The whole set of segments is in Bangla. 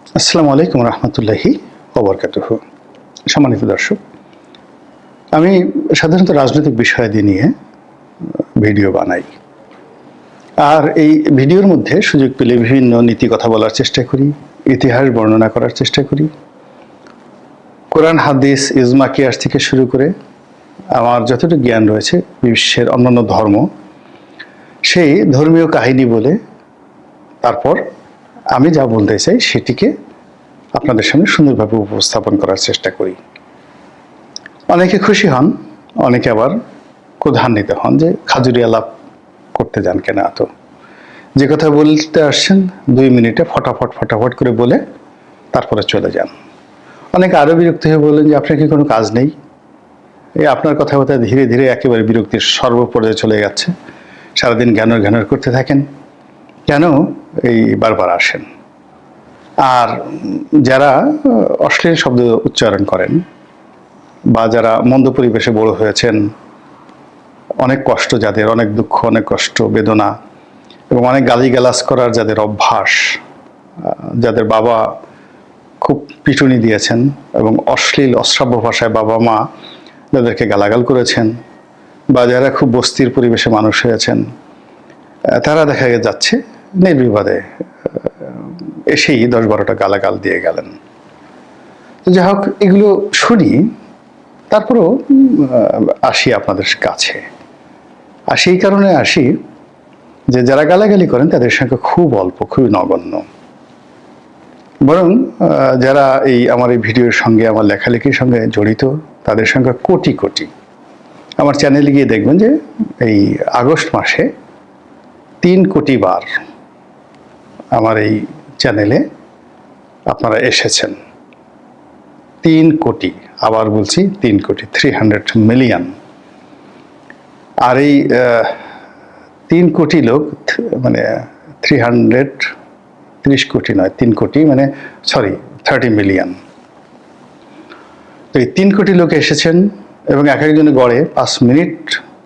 আসসালামু আলাইকুম রহমতুল্লাহি ওয়া বারাকাতুহু। সম্মানিত দর্শক, আমি সাধারণত রাজনৈতিক বিষয়াদি নিয়ে ভিডিও বানাই। আর এই ভিডিওর মধ্যে সুযোগ পেলে বিভিন্ন নীতি কথা বলার চেষ্টা করি, ইতিহাস বর্ণনা করার চেষ্টা করি। কোরআন, হাদিস, ইজমা, কিয়াস থেকে শুরু করে আমার যতটুকু জ্ঞান রয়েছে বিশ্বের অন্যান্য ধর্ম, সেই ধর্মীয় কাহিনী বলে তারপর আমি যা বলতে চাই সেটিকে আপনাদের সামনে সুন্দরভাবে উপস্থাপন করার চেষ্টা করি। অনেকে খুশি হন, অনেকে আবার ক্রোধান্বিত হন যে খাজুরি আলাপ করতে যান কেন এত, যে কথা বলতে আসছেন 2 মিনিটে ফটাফট করে বলে তারপরে চলে যান। অনেকে আরও বিরক্ত হয়ে বলেন যে আপনার কি কোনো কাজ নেই, এই আপনার কথাবার্তা ধীরে ধীরে একেবারে বিরক্তির সর্বপর্যায়ে চলে যাচ্ছে, সারাদিন জ্ঞানর করতে থাকেন, কেন এই বারবার আসেন। আর যারা অশ্লীল শব্দ উচ্চারণ করেন বা যারা মন্দ পরিবেশে বড় হয়েছেন, অনেক কষ্ট যাদের, অনেক দুঃখ, অনেক কষ্ট, বেদনা এবং অনেক গালিগালাজ করার যাদের অভ্যাস, যাদের বাবা খুব পিটুনি দিয়েছেন এবং অশ্লীল অশ্রাব্য ভাষায় বাবা মা যাদেরকে গালাগাল করেছেন, বা যারা খুব বস্তির পরিবেশে মানুষ হয়েছেন, তারা দেখা যাচ্ছে নির্বিবাদে এসেই 10-12টা গালাগাল দিয়ে গেলেন। তো যাই হোক, এগুলো শুনি, তারপরেও আসি আপনাদের কাছে। আর সেই কারণে আসি যে যারা গালাগালি করেন তাদের সংখ্যা খুব অল্প, খুবই নগণ্য। বরং যারা আমার এই ভিডিওর সঙ্গে, আমার লেখালেখির সঙ্গে জড়িত, তাদের সংখ্যা কোটি কোটি। আমার চ্যানেলে গিয়ে দেখবেন যে এই আগস্ট মাসে 3 কোটি বার আমার এই চ্যানেলে আপনারা এসেছেন। 3 কোটি, আবার বলছি 3 কোটি, 300 মিলিয়ন। আর এই 3 কোটি লোক, মানে 330 কোটি নয়, 3 কোটি মানে 30 মিলিয়ন। তো এই 3 কোটি লোক এসেছেন এবং এক একজনে গড়ে 5 মিনিট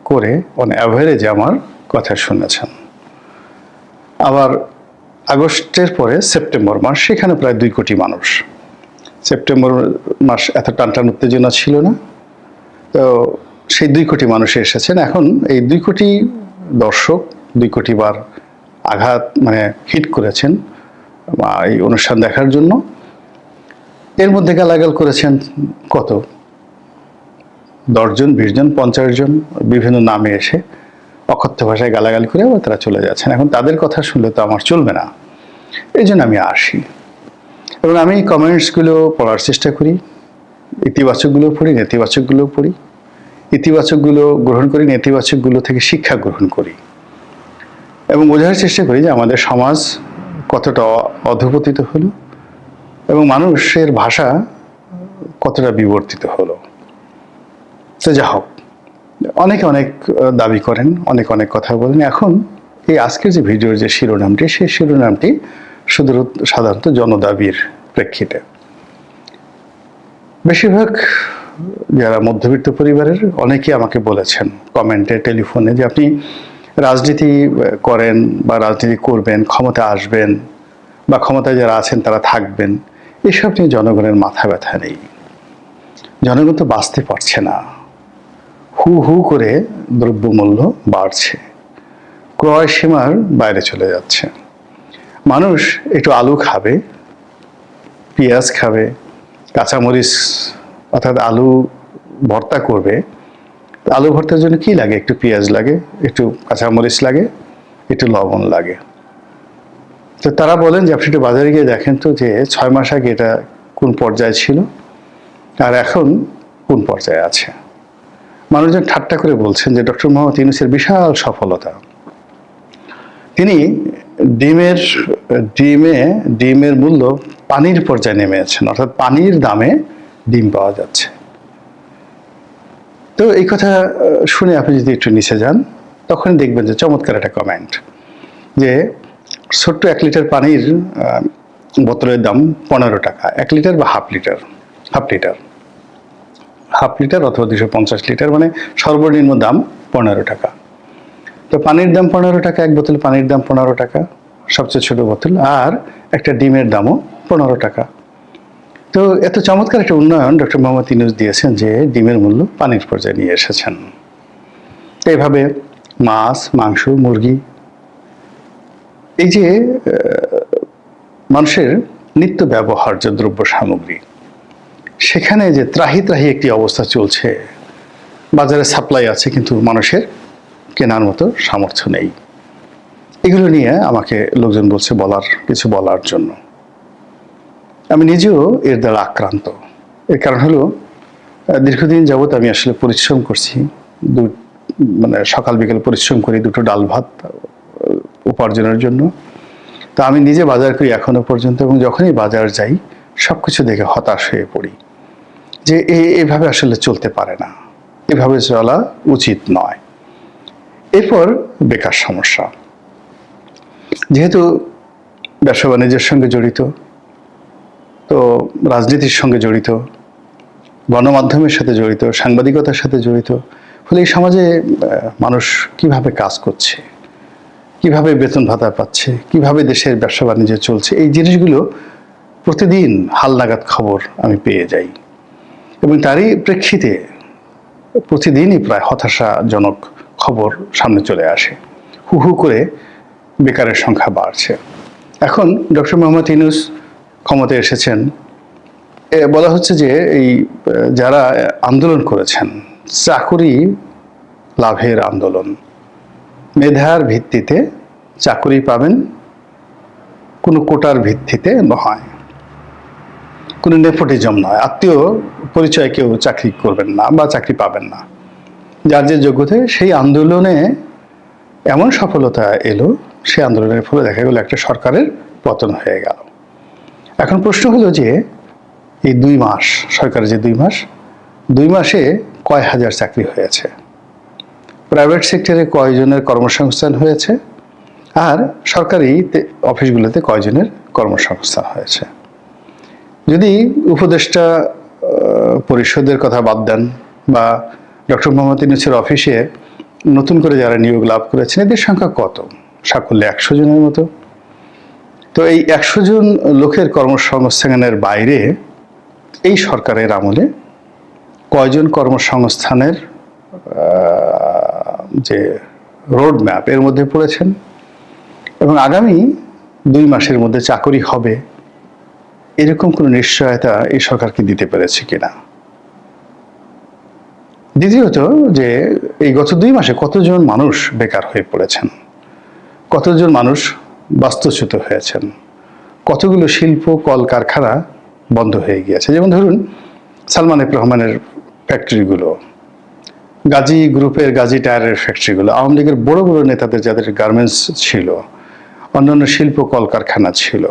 করে অন অ্যাভারেজে আমার কথা শুনেছেন। আবার আগস্টের পরে সেপ্টেম্বর মাস, সেখানে প্রায় 2 কোটি মানুষ। সেপ্টেম্বর মাস এত টানটান উত্তেজনা ছিল না, তো সেই 2 কোটি মানুষ এসেছেন। এখন এই 2 কোটি দর্শক 2 কোটি বার আঘাত মানে হিট করেছেন এই অনুষ্ঠান দেখার জন্য। এর মধ্যে গালাগাল করেছেন কত, 10 জন, 20 জন, 50 জন, বিভিন্ন নামে এসে অকথ্য ভাষায় গালাগালি করে আবার তারা চলে যাচ্ছেন। এখন তাদের কথা শুনলে তো আমার চলবে না, এই জন্য আমি আসি এবং আমি কমেন্টসগুলো পড়ার চেষ্টা করি। ইতিবাচকগুলো পড়ি, নেতিবাচকগুলো পড়ি। ইতিবাচকগুলো গ্রহণ করি, নেতিবাচকগুলো থেকে শিক্ষা গ্রহণ করি এবং বোঝার চেষ্টা করি যে আমাদের সমাজ কতটা অধঃপতিত হলো এবং মানুষের ভাষা কতটা বিবর্তিত হলো। তো যা হোক, অনেকে অনেক দাবি করেন, অনেক কথা বলেন। এখন এই আজকের যে ভিডিওর যে শিরোনামটি, সেই শিরোনামটি সাধারণত জনদাবির প্রেক্ষিতে। বেশিরভাগ যারা মধ্যবিত্ত পরিবারের, অনেকেই আমাকে বলেছেন কমেন্টে, টেলিফোনে, যে আপনি রাজনীতি করেন বা রাজনীতি করবেন, ক্ষমতা আসবেন বা ক্ষমতায় যারা আছেন তারা থাকবেন, এসব নিয়ে জনগণের মাথা ব্যথা নেই। জনগণ তো বাঁচতে পারছে না, হু করে দ্রব্যমূল্য বাড়ছে, ক্রয় সীমার বাইরে চলে যাচ্ছে। মানুষ একটু আলু খাবে, পেঁয়াজ খাবে, কাঁচামরিচ অর্থাৎ আলু ভর্তা করবে। আলু ভর্তার জন্য কি লাগে? একটু পেঁয়াজ লাগে, একটু কাঁচামরিচ লাগে, একটু লবণ লাগে। তো তারা বলেন যে আপনি একটু বাজারে গিয়ে দেখেন তো যে 6 মাস আগে এটা কোন পর্যায়ে ছিল আর এখন কোন পর্যায়ে আছে। মানুষজন ঠাট্টা করে বলছেন যে ডক্টর মোহাম্মদ ইউনূসের বিশাল সফলতা, তিনি ডিমের মূল্য পানির পর্যায়ে নেমে আছেন, অর্থাৎ পানির দামে ডিম পাওয়া যাচ্ছে। তো এই কথা শুনে আপনি যদি একটু নিচে যান, তখন দেখবেন যে চমৎকার একটা কমেন্ট, যে ছোট্ট 1 লিটার পানির বোতলের দাম 15 টাকা, 1 লিটার বা হাফ লিটার অথবা 250 লিটার, মানে সর্বনিম্ন দাম 15 টাকা। তো পানির দাম 15 টাকা, এক বোতল পানির দাম 15 টাকা, সবচেয়ে ছোট বোতল, আর একটা ডিমের দামও 15 টাকা। তো এত চমৎকার একটা উন্নয়ন ডক্টর মোহাম্মদ ইউনূস দিয়েছেন যে ডিমের মূল্য পানির পর্যায়ে নিয়ে এসেছেন। এইভাবে মাছ, মাংস, মুরগি, এই যে মানুষের নিত্য ব্যবহার্য দ্রব্য সামগ্রী, সেখানে যে ত্রাহি ত্রাহি একটি অবস্থা চলছে, বাজারে সাপ্লাই আছে কিন্তু মানুষের কেনার মতো সামর্থ্য নেই। এগুলো নিয়ে আমাকে লোকজন বলছে কিছু বলার জন্য। আমি নিজেও এর দ্বারা আক্রান্ত। এর কারণ হলো দীর্ঘদিন যাবৎ আমি আসলে পরিশ্রম করছি, মানে সকাল বিকেল পরিশ্রম করি দুটো ডাল ভাত উপার্জনের জন্য। তা আমি নিজে বাজার করি এখনো পর্যন্ত, এবং যখনই বাজার যাই সব কিছু দেখে হতাশ হয়ে পড়ি যে এইভাবে আসলে চলতে পারে না, এভাবে চলা উচিত নয়। এরপর বেকার সমস্যা, যেহেতু ব্যবসা বাণিজ্যের সঙ্গে জড়িত, তো রাজনীতির সঙ্গে জড়িত, গণমাধ্যমের সাথে জড়িত, সাংবাদিকতার সাথে জড়িত, ফলে এই সমাজে মানুষ কিভাবে কাজ করছে, কিভাবে বেতন ভাতা পাচ্ছে, কিভাবে দেশের ব্যবসা বাণিজ্য চলছে, এই জিনিসগুলো প্রতিদিন হালনাগাদ খবর আমি পেয়ে যাই, এবং তারই প্রেক্ষিতে প্রতিদিনই প্রায় হতাশাজনক খবর সামনে চলে আসে। হু হু করে বেকারের সংখ্যা বাড়ছে। এখন ডক্টর মোহাম্মদ ইউনূস ক্ষমতায় এসেছেন, বলা হচ্ছে যে এই যারা আন্দোলন করেছেন, চাকুরি লাভের আন্দোলন, মেধার ভিত্তিতে চাকুরি পাবেন, কোনো কোটার ভিত্তিতে নয়, কোনো নেপোটিজম নয়, আত্মীয় পরিচয় কেউ চাকরি করবেন না বা চাকরি পাবেন না, যার যে যোগ্যতা। সেই আন্দোলনে এমন সফলতা এলো, সেই আন্দোলনের ফলে দেখা গেল একটা সরকারের পতন হয়ে গেল। এখন প্রশ্ন হলো যে এই 2 মাস, সরকারের যে 2 মাসে কয় হাজার চাকরি হয়েছে, প্রাইভেট সেক্টরে কয়জনের কর্মসংস্থান হয়েছে, আর সরকারি অফিসগুলোতে কয়জনের কর্মসংস্থান হয়েছে। যদি উপদেষ্টা পরিষদের কথা বাদ দেন, বা ডক্টর মোহাম্মদ ইউনূসের অফিসে নতুন করে যারা নিয়োগ লাভ করেছেন, এদের সংখ্যা কত? সাকল্যে 100 জনের মতো। তো এই 100 জন লোকের কর্মসংস্থানের বাইরে এই সরকারের আমলে কয়জন কর্মসংস্থানের যে রোড ম্যাপ এর মধ্যে পড়েছেন, এবং আগামী 2 মাসের মধ্যে চাকরি হবে, এরকম কোনো নিশ্চয়তা এই সরকারকে দিতে পেরেছে কিনা। দ্বিতীয়ত, যে এই গত 2 মাসে কতজন মানুষ বেকার হয়ে পড়েছেন, কতজন মানুষ বাস্তুচ্যুত হয়েছেন, কতগুলো শিল্প কলকারখানা বন্ধ হয়ে গিয়েছে। যেমন ধরুন সালমান এফ রহমানের ফ্যাক্টরিগুলো, গাজী গ্রুপের গাজী টায়ারের ফ্যাক্টরিগুলো, আওয়ামী লীগের বড় বড় নেতাদের যাদের গার্মেন্টস ছিল, অন্যান্য শিল্প কলকারখানা ছিল,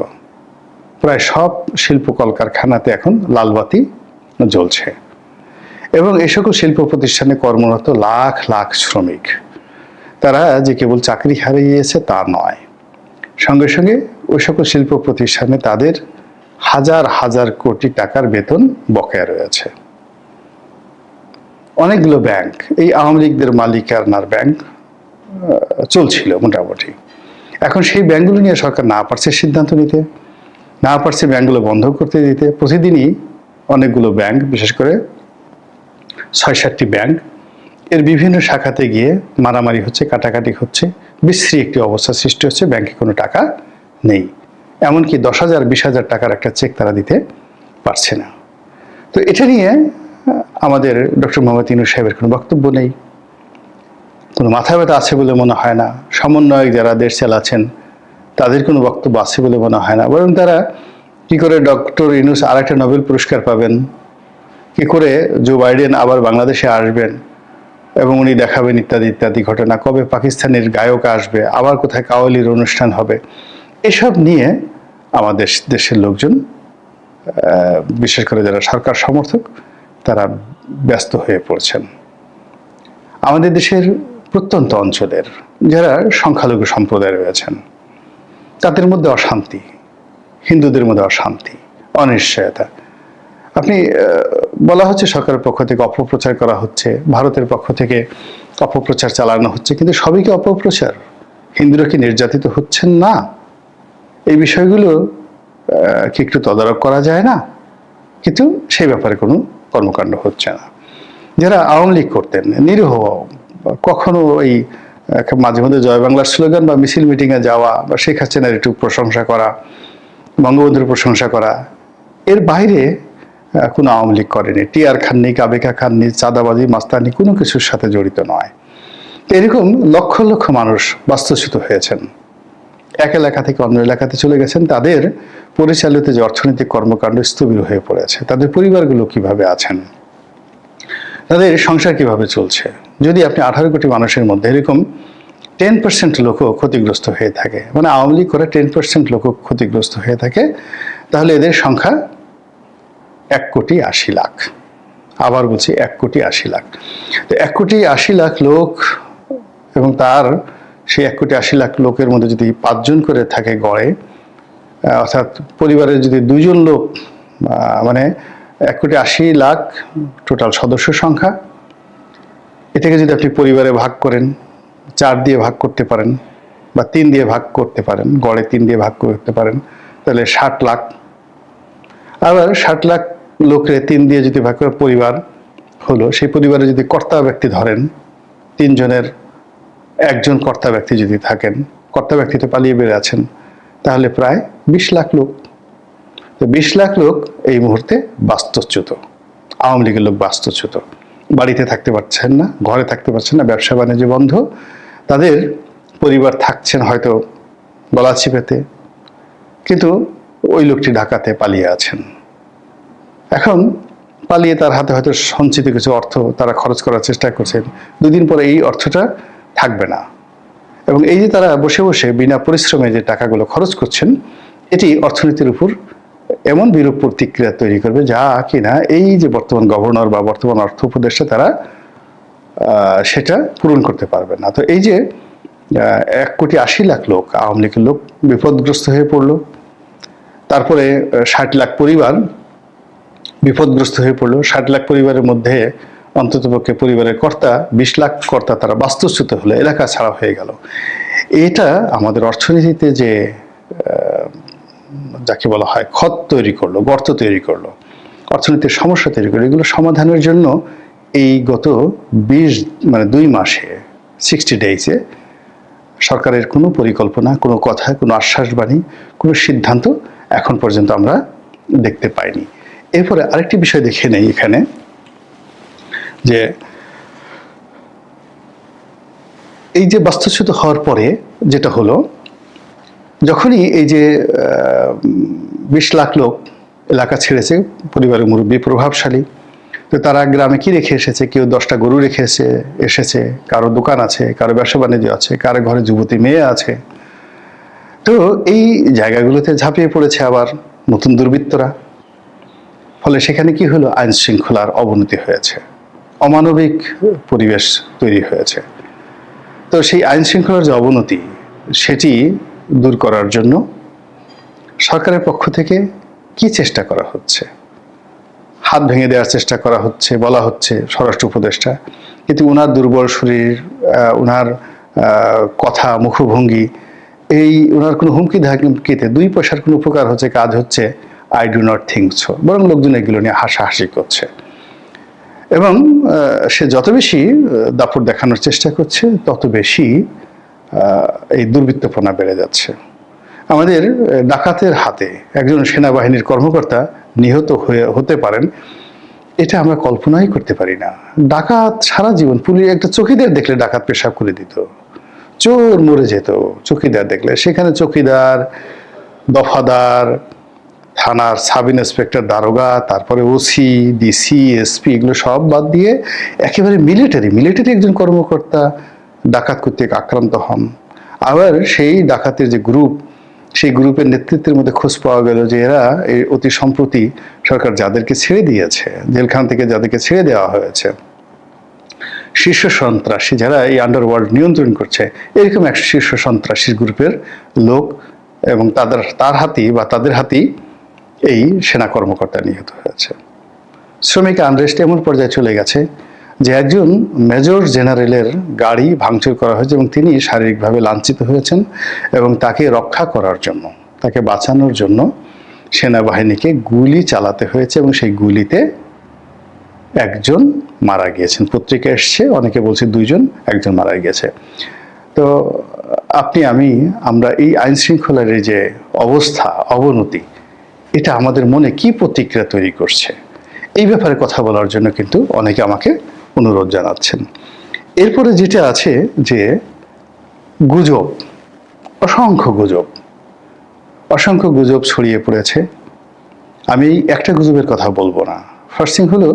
প্রায় সব শিল্প কলকারখানাতে এখন লালবাতি জ্বলছে। এবং এই সকল শিল্প প্রতিষ্ঠানে কর্মরত লাখ লাখ শ্রমিক, তারা যে কেবল চাকরি হারিয়েছে তা নয়, সঙ্গে সঙ্গে ওই সকল শিল্প প্রতিষ্ঠানে তাদের হাজার হাজার কোটি টাকার বেতন বকেয়া রয়েছে। অনেকগুলো ব্যাংক, এই আওয়ামী লীগদের মালিকানার ব্যাংক চলছিল মোটামুটি, এখন সেই ব্যাংকগুলো নিয়ে সরকার না পারছে সিদ্ধান্ত নিতে, না পারছে ব্যাংকগুলো বন্ধ করতে দিতে। প্রতিদিনই অনেকগুলো ব্যাংক, বিশেষ করে 6-7টি ব্যাংক, এর বিভিন্ন শাখাতে গিয়ে মারামারি হচ্ছে, কাটাকাটি হচ্ছে, বিশ্রী একটি অবস্থা সৃষ্টি হচ্ছে, ব্যাংকে কোনো টাকা নেই, এমনকি 10,000 20,000 টাকার একটা চেক তারা দিতে পারছে না। তো এটা নিয়ে আমাদের ডক্টর মোহাম্মদ ইউনূস সাহেবের কোনো বক্তব্য নেই, কোনো মাথা ব্যথা আছে বলে মনে হয় না। সমন্বয়ক যারা দেশ চালাচ্ছেন তাদের কোনো বক্তব্য আছে বলে মনে হয় না, বরং তারা কি করে ডক্টর ইউনূস আরেকটা নোবেল পুরস্কার পাবেন, কি করে জো বাইডেন আবার বাংলাদেশে আসবেন এবং উনি দেখাবেন ইত্যাদি ইত্যাদি ঘটনা, কবে পাকিস্তানের গায়ক আসবে, আবার কোথায় কাওয়ালির অনুষ্ঠান হবে, এসব নিয়ে আমাদের দেশের লোকজন, বিশেষ করে যারা সরকার সমর্থক, তারা ব্যস্ত হয়ে পড়ছেন। আমাদের দেশের প্রত্যন্ত অঞ্চলের যারা সংখ্যালঘু সম্প্রদায় রয়েছেন, তাদের মধ্যে অশান্তি, হিন্দুদের মধ্যে অশান্তি, অনিশ্চয়তা। আপনি বলা হচ্ছে সরকারের পক্ষ থেকে অপপ্রচার করা হচ্ছে, ভারতের পক্ষ থেকে অপপ্রচার চালানো হচ্ছে, কিন্তু সবই কি অপপ্রচার? হিন্দুরা কি নির্যাতিত হচ্ছেন না? এই বিষয়গুলো কি একটু তদারক করা যায় না? কিন্তু সেই ব্যাপারে কোনো কর্মকাণ্ড হচ্ছে না। যারা আওয়ামী লীগ করতেন নিরীহ, কখনো এই মাঝে মধ্যে জয় বাংলার স্লোগান বা মিছিল মিটিংয়ে যাওয়া বা শেখ হাসিনার একটু প্রশংসা করা, বঙ্গবন্ধুর প্রশংসা করা, এর বাইরে কোনো আওয়ামী লীগ করেনি। টিআর খাননি, কাবেকা খাননি, চাঁদাবাজি, মাস্তানি কোনো কিছুর সাথে জড়িত নয়। এরকম লক্ষ লক্ষ মানুষ বাস্তুচ্যুত হয়েছেন, এক এলাকা থেকে অন্য এলাকাতে চলে গেছেন। তাদের পরিচালিত যে অর্থনৈতিক কর্মকাণ্ড স্থবির হয়ে পড়েছে। তাদের পরিবারগুলো কিভাবে আছেন, তাদের সংসার কিভাবে চলছে। যদি আপনি 18 কোটি মানুষের মধ্যে এরকম 10% লোকও ক্ষতিগ্রস্ত হয়ে থাকে, মানে আওয়ামী লীগ করে 10% লোকও ক্ষতিগ্রস্ত হয়ে থাকে, তাহলে এদের সংখ্যা 1,80,00,000। আবার বলছি 1,80,00,000। তো 1,80,00,000 লোক, এবং তার সেই 1,80,00,000 লোকের মধ্যে যদি 5 জন করে থাকে গড়ে, অর্থাৎ পরিবারের যদি 2 জন লোক, মানে 1,80,00,000 টোটাল সদস্য সংখ্যা। এটাকে যদি আপনি পরিবারে ভাগ করেন, 4 দিয়ে ভাগ করতে পারেন বা 3 দিয়ে ভাগ করতে পারেন, গড়ে 3 দিয়ে ভাগ করতে পারেন, তাহলে 60 লাখ। আবার 60 লাখ লোকরে 3 দিয়ে যদি ভাগ করে পরিবার হলো, সেই পরিবারে যদি কর্তা ব্যক্তি ধরেন, 3 জনের 1 জন কর্তা ব্যক্তি যদি থাকেন, কর্তা ব্যক্তি তো পালিয়ে বেড়ে আছেন, তাহলে প্রায় 20 লাখ লোক। তো 20 লাখ লোক এই মুহূর্তে বাস্তুচ্যুত। আওয়ামী লীগের লোক বাস্তুচ্যুত, বাড়িতে থাকতে পারছেন না, ঘরে থাকতে পারছেন না, ব্যবসা বাণিজ্য বন্ধ। তাদের পরিবার থাকছেন হয়তো গলা চিপেতে, কিন্তু ওই লোকটি ঢাকাতে পালিয়ে আছেন। এখন পালিয়ে তার হাতে হয়তো সঞ্চিত কিছু অর্থ তারা খরচ করার চেষ্টা করছেন। 2 দিন পরে এই অর্থটা থাকবে না, এবং এই যে তারা বসে বসে বিনা পরিশ্রমে যে টাকাগুলো খরচ করছেন, এটি অর্থনীতির উপর এমন বিরূপ প্রতিক্রিয়া তৈরি করবে যা কিনা এই যে বর্তমান গভর্নর বা বর্তমান অর্থ উপদেষ্টা তারা সেটা পূরণ করতে পারবে না। তো এই যে 1,80,00,000 লোক, আওয়ামী লীগের লোক বিপদগ্রস্ত হয়ে পড়লো, তারপরে 60 লাখ পরিবার বিপদগ্রস্ত হয়ে পড়লো। 60 লাখ পরিবারের মধ্যে অন্ততপক্ষে পরিবারের কর্তা 20 লাখ কর্তা তারা বাস্তুচ্যুত হলে, এলাকা ছাড়া হয়ে গেল। এটা আমাদের অর্থনীতিতে যে যাকে বলা হয় ক্ষত তৈরি করলো, গর্ত তৈরি করলো, অর্থনীতির সমস্যা তৈরি করলো, এগুলো সমাধানের জন্য এই গত 2 মাসে 60 ডেইজে সরকারের কোনো পরিকল্পনা, কোনো কথা, কোনো আশ্বাসবাণী, কোনো সিদ্ধান্ত এখন পর্যন্ত আমরা দেখতে পাইনি। এরপরে আরেকটি বিষয় দেখে নেই এখানে, যে এই যে বাস্তুচ্যুত হওয়ার পরে যেটা হলো, যখনই এই যে 20 লাখ লোক এলাকা ছেড়েছে, পরিবারের মুরব্বী প্রভাবশালী, তো তারা গ্রামে কি রেখে এসেছে? কেউ 10টা গরু রেখে এসেছে, কারো দোকান আছে, কারো ব্যবসা বাণিজ্য আছে, কারো ঘরে যুবতী মেয়ে আছে। তো এই জায়গাগুলোতে ঝাঁপিয়ে পড়েছে আবার নতুন দুর্বৃত্তরা। ফলে সেখানে কি হলো? আইন শৃঙ্খলার অবনতি হয়েছে, অমানবিক পরিবেশ তৈরি হয়েছে। তো সেই আইন শৃঙ্খলার যে অবনতি, সেটি দূর করার জন্য সরকারের পক্ষ থেকে কি চেষ্টা করা হচ্ছে? হাত ভেঙে দেওয়ার চেষ্টা করা হচ্ছে বলা হচ্ছে স্বরাষ্ট্র উপদেষ্টা, কিন্তু ওনার দুর্বল শরীর, ওনার কথা, মুখভঙ্গি, এই ওনার কোনো হুমকি ধামকিতে 2 পয়সার কোনো উপকার হচ্ছে, কাজ হচ্ছে, I do not think so. বরং লোকজন এগুলো নিয়ে হাসাহাসি করছে, এবং সে যত বেশি দাপট দেখানোর চেষ্টা করছে, তত বেশি এই দুর্বৃত্তপনা বেড়ে যাচ্ছে। আমাদের ডাকাতের হাতে একজন সেনাবাহিনীর কর্মকর্তা নিহত হতে পারেন, এটা আমরা কল্পনাই করতে পারি না। ডাকাত সারা জীবন, পুলিশ একটা চকিদার দেখলে ডাকাত পেশাব করে দিত, চোর মরে যেত চকিদার দেখলে। সেখানে চকিদার, দফাদার, থানার সাব ইন্সপেক্টর, দারোগা, তারপরে ওসি, ডিসি, এসপি, এগুলো সব বাদ দিয়ে একেবারে মিলিটারি একজন কর্মকর্তা ডাকাত কর্তৃক আক্রান্ত হন। আবার সেই ডাকাতের যে গ্রুপ, সেই গ্রুপের নেতৃত্বের মধ্যে খোঁজ পাওয়া গেল যে এরা এই অতি সম্প্রতি সরকার যাদেরকে ছেড়ে দিয়েছে, জেলখানা থেকে যাদেরকে ছেড়ে দেওয়া হয়েছে, শীর্ষ সন্ত্রাসী যারা এই আন্ডারওয়ার্ল্ড নিয়ন্ত্রণ করছে, এরকম এক শীর্ষ সন্ত্রাসী গ্রুপের লোক, এবং তার হাতেই বা তাদের হাতেই এই সেনা কর্মকর্তা নিহত হয়েছে। শ্রমিক আনরেস্ট এমন পর্যায়ে চলে গেছে যে একজন মেজর জেনারেলের গাড়ি ভাঙচুর করা হয়েছে, এবং তিনি শারীরিকভাবে লাঞ্ছিত হয়েছেন, এবং তাকে রক্ষা করার জন্য, তাকে বাঁচানোর জন্য সেনাবাহিনীকে গুলি চালাতে হয়েছে এবং সেই গুলিতে একজন মারা গিয়েছেন। পত্রিকা এসছে, অনেকে বলছে 2 জন, একজন মারা গিয়েছে। তো আমরা এই আইন শৃঙ্খলার এই যে অবস্থা, অবনতি, এটা আমাদের মনে কি প্রতিক্রিয়া তৈরি করছে, এই ব্যাপারে কথা বলার জন্য কিন্তু অনেকে আমাকে অনুরোধ জানাচ্ছেন। এরপরে যেটা আছে যে গুজব, অসংখ্য গুজব ছড়িয়ে পড়েছে। আমি একটা গুজবের কথা বলবো না। ফার্স্ট থিং হলো,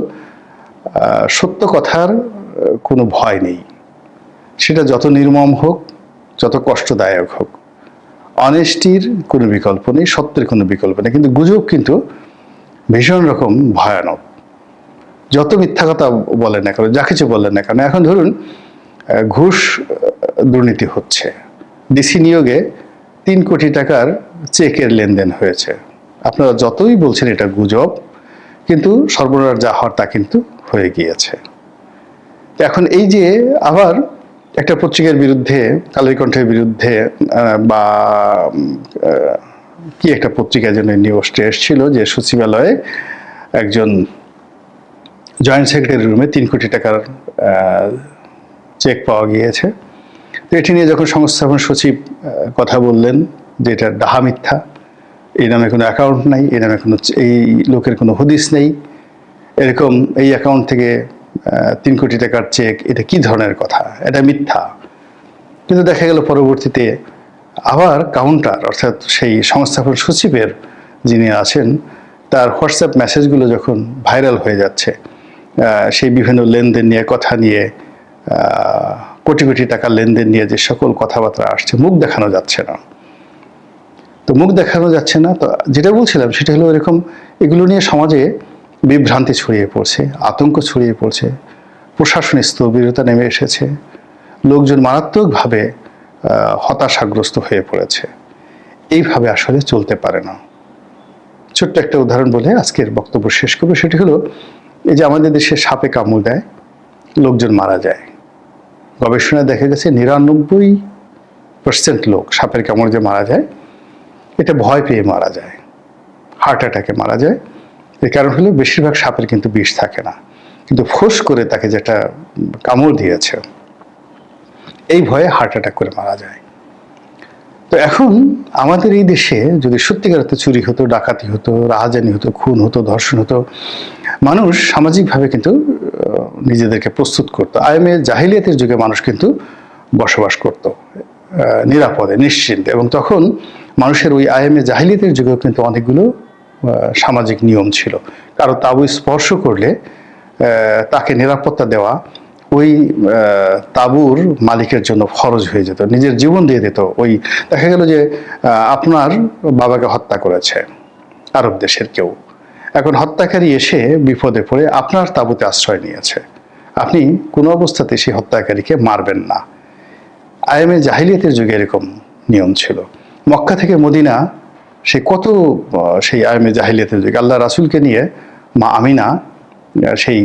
সত্য কথার কোনো ভয় নেই, সেটা যত নির্মম হোক, যত কষ্টদায়ক হোক। অনেস্টির কোনো বিকল্প নেই, সত্যের কোনো বিকল্প নেই, কিন্তু গুজব কিন্তু ভীষণ রকম ভয়ানক। যত মিথ্যা কথা বলেন না কেন, যা কিছু বললেন না কেন, এখন ধরুন ঘুষ দুর্নীতি হচ্ছে, ডিসি নিয়োগে 3 কোটি টাকার চেকের লেনদেন হয়েছে। আপনারা যতই বলছেন এটা গুজব, কিন্তু সর্বনাশ যা হওয়ার তা কিন্তু হয়ে গিয়েছে। এখন এই যে আবার একটা পত্রিকার বিরুদ্ধে, কালের কণ্ঠের বিরুদ্ধে বা কি একটা পত্রিকায় যেন নিউজটা এসেছিল যে সচিবালয়ে একজন জয়েন্ট সেক্রেটারি রুমে 3 কোটি টাকার চেক পাওয়া গিয়েছে। তো এটি নিয়ে যখন সংস্থাপন সচিব কথা বললেন যে এটা ডাহা মিথ্যা, এই নামে কোনো অ্যাকাউন্ট নাই, এই নামে এই লোকের কোনো হদিস নেই, এরকম এই অ্যাকাউন্ট থেকে 3 কোটি টাকার চেক, এটা কি ধরনের কথা, এটা মিথ্যা। কিন্তু দেখা গেল পরবর্তীতে আবার কাউন্টার, অর্থাৎ সেই সংস্থাপন সচিবের যিনি আছেন, তার হোয়াটসঅ্যাপ মেসেজগুলো যখন ভাইরাল হয়ে যাচ্ছে, সেই বিভিন্ন লেনদেন নিয়ে, কথা নিয়ে, কোটি কোটি টাকার লেনদেন নিয়ে যে সকল কথাবার্তা আসছে, মুখ দেখানো যাচ্ছে না। তো মুখ দেখানো যাচ্ছে না, তো যেটা বলছিলাম সেটা হলো এরকম, এগুলো নিয়ে সমাজে বিভ্রান্তি ছড়িয়ে পড়ছে, আতঙ্ক ছড়িয়ে পড়ছে, প্রশাসনিক স্থবিরতা নেমে এসেছে, লোকজন মারাত্মকভাবে হতাশাগ্রস্ত হয়ে পড়েছে। এইভাবে আসলে চলতে পারে না। ছোট্ট একটা উদাহরণ বলে আজকের বক্তব্য শেষ করবো। সেটি হলো, এই যে আমাদের দেশে সাপে কামড় দেয়, লোকজন মারা যায়। গবেষণায় দেখা গেছে 99% লোক সাপের কামড়ে যে মারা যায়, এটা ভয় পেয়ে মারা যায়, হার্ট অ্যাটাকে মারা যায়। এর কারণ হলো বেশিরভাগ সাপের কিন্তু বিষ থাকে না, কিন্তু ফোঁস করে তাকে যেটা কামড় দিয়েছে, এই ভয়ে হার্ট অ্যাটাক করে মারা যায়। তো এখন আমাদের এই দেশে যদি সত্যিকার অর্থে চুরি হতো, ডাকাতি হতো, রাহাজানি হতো, খুন হতো, ধর্ষণ হতো, মানুষ সামাজিকভাবে কিন্তু নিজেদেরকে প্রস্তুত করতো। আইএমএ জাহিলিয়াতের যুগে মানুষ কিন্তু বসবাস করত নিরাপদে, নিশ্চিন্তে, এবং তখন মানুষের ওই আইএমএ জাহিলিয়াতের যুগেও কিন্তু অনেকগুলো সামাজিক নিয়ম ছিল। কারো তাবু স্পর্শ করলে তাকে নিরাপত্তা দেওয়া ওই তাঁবুর মালিকের জন্য ফরজ হয়ে যেত, নিজের জীবন দিয়ে দিত। ওই দেখা গেল যে আপনার বাবাকে হত্যা করেছে আরব দেশের কেউ, এখন হত্যাকারী এসে বিপদে পড়ে আপনার তাঁবুতে আশ্রয় নিয়েছে, আপনি কোনো অবস্থাতে সেই হত্যাকারীকে মারবেন না। আইএমএ জাহিলিয়াতের যুগে এরকম নিয়ম ছিল। মক্কা থেকে মদিনা, সেই আইএমএ জাহিলিয়াতের যুগে আল্লাহ রাসূলকে নিয়ে মা আমিনা সেই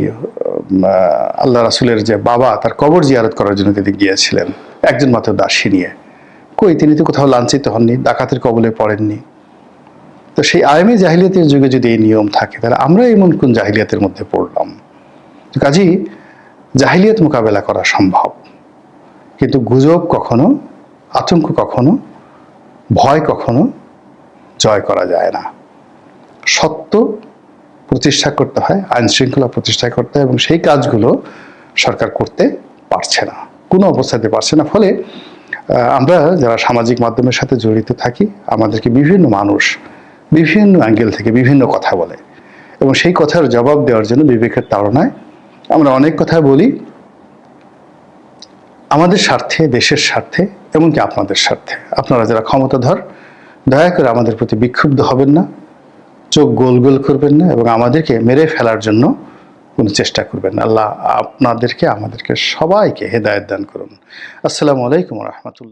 আল্লাহ রাসূলের যে বাবা, তার কবর জিয়ারত করার জন্য তিনি গিয়েছিলেন একজন মাত্র দাসী নিয়ে। তিনি তো কোথাও লাঞ্ছিত হননি, ডাকাতের কবলে পড়েননি। তো সেই আইএমএ জাহিলিয়াতের যুগে যদি এই নিয়ম থাকে, তাহলে আমরা এমন কোন জাহিলিয়াতের মধ্যে পড়লাম? কাজেই জাহিলিয়াত মোকাবেলা করা সম্ভব, কিন্তু গুজব কখনো, আতঙ্ক কখনো, ভয় কখনো জয় করা যায় না। সত্য প্রতিষ্ঠা করতে হয়, আইন শৃঙ্খলা প্রতিষ্ঠা করতে হয়, এবং সেই কাজগুলো সরকার করতে পারছে না, কোনো অবস্থাতে পারছে না। ফলে আমরা যারা সামাজিক মাধ্যমের সাথে জড়িত থাকি, আমাদেরকে বিভিন্ন মানুষ বিভিন্ন অ্যাঙ্গেল থেকে বিভিন্ন কথা বলে, এবং সেই কথার জবাব দেওয়ার জন্য বিবেকের তাড়নায় আমরা অনেক কথা বলি, আমাদের স্বার্থে, দেশের স্বার্থে, এমনকি আপনাদের স্বার্থে। আপনারা যারা ক্ষমতাধর, দয়া করে আমাদের প্রতি বিক্ষুব্ধ হবেন না, চোখ গোল গোল করবেন না, এবং আমাদেরকে মেরে ফেলার জন্য কোনো চেষ্টা করবেন না। আল্লাহ আপনাদেরকে, আমাদেরকে সবাইকে হেদায়েত দান করুন। আসসালামু আলাইকুম ওয়া রাহমাতুল্লাহ।